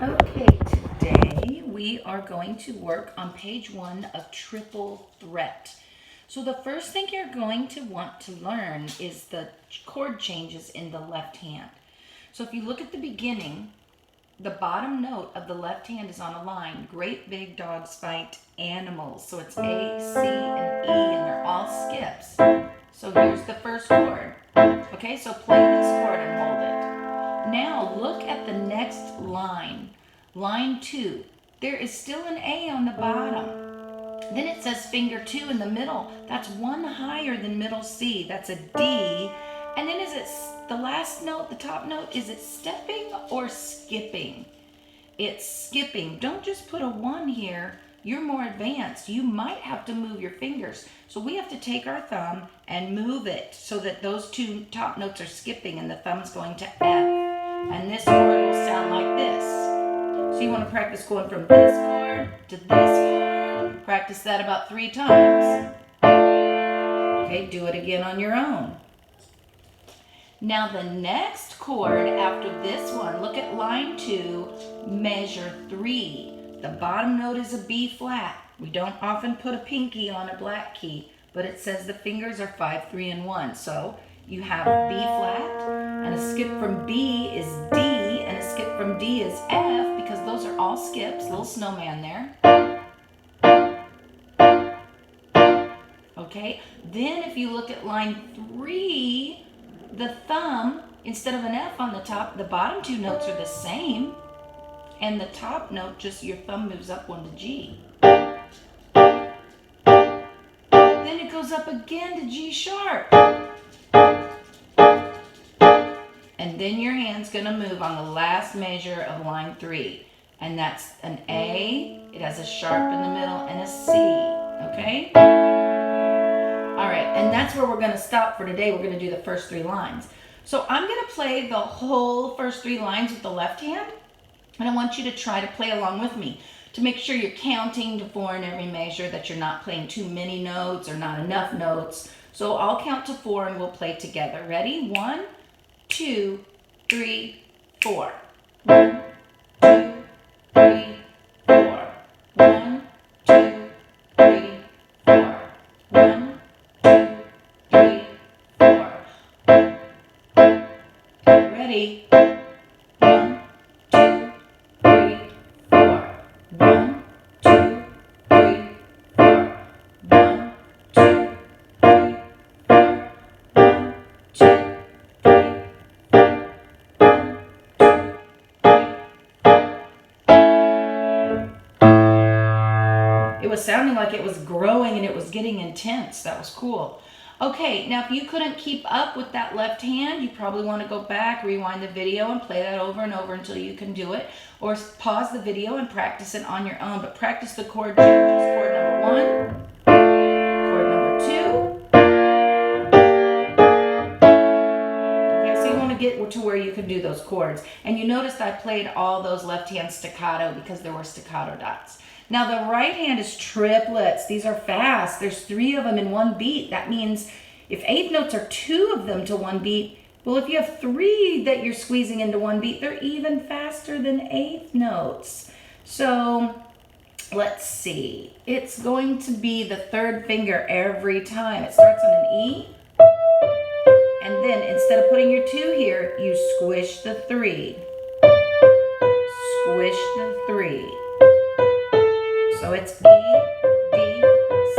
Okay, today we are going to work on page 1 of Triple Threat. So the first thing you're going to want to learn is the chord changes in the left hand. So if you look at the beginning, the bottom note of the left hand is on a line. Great big dogs fight animals. So it's A, C, and E, and they're all skips. So here's the first chord. Okay, so play this chord and hold it. Now look at the next line, line 2. There is still an A on the bottom. Then it says finger 2 in the middle. That's one higher than middle C. That's a D. And then is it the last note, the top note, is it stepping or skipping? It's skipping. Don't just put a 1 here. You're more advanced. You might have to move your fingers. So we have to take our thumb and move it so that those two top notes are skipping and the thumb's going to F. And this chord will sound like this. So you want to practice going from this chord to this chord. Practice that about 3 times. Okay, do it again on your own. Now the next chord after this one, look at line 2, measure 3. The bottom note is a B flat. We don't often put a pinky on a black key, but it says the fingers are 5, 3, and 1. So you have B flat, and a skip from B is D, and a skip from D is F, because those are all skips. Little snowman there. Okay, then if you look at line 3, the thumb, instead of an F on the top, the bottom 2 notes are the same. And the top note, just your thumb moves up 1 to G. Then it goes up again to G sharp. And then your hand's going to move on the last measure of line 3. And that's an A, it has a sharp in the middle, and a C. Okay? All right, and that's where we're going to stop for today. We're going to do the first 3 lines. So I'm going to play the whole first 3 lines with the left hand. And I want you to try to play along with me to make sure you're counting to 4 in every measure, that you're not playing too many notes or not enough notes. So I'll count to 4 and we'll play together. Ready? 1, 2, 3, 4. 1, 2, 3, 4. 1, 2, 3, 4. 1, 2, 3, 4. Ready? 1, 2, 3, 4. 1, 2, 3, 4. 1, 2, 3, 4. 1, 2, 3. It was sounding like it was growing and it was getting intense. That was cool. Okay, now if you couldn't keep up with that left hand, you probably want to go back, rewind the video, and play that over and over until you can do it. Or pause the video and practice it on your own. But practice the chord changes. Chord number 1, chord number 2. Okay, so you want to get to where you can do those chords. And you noticed I played all those left hand staccato because there were staccato dots. Now the right hand is triplets. These are fast. There's 3 of them in 1 beat. That means if 8th notes are 2 of them to 1 beat, well, if you have 3 that you're squeezing into 1 beat, they're even faster than 8th notes. So let's see. It's going to be the 3rd finger every time. It starts on an E. And then instead of putting your 2 here, you squish the 3. Squish the 3. So it's E, D, C.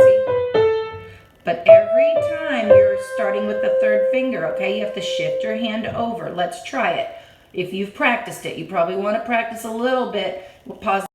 But every time you're starting with the 3rd finger, okay? You have to shift your hand over. Let's try it. If you've practiced it, you probably want to practice a little bit. We'll pause.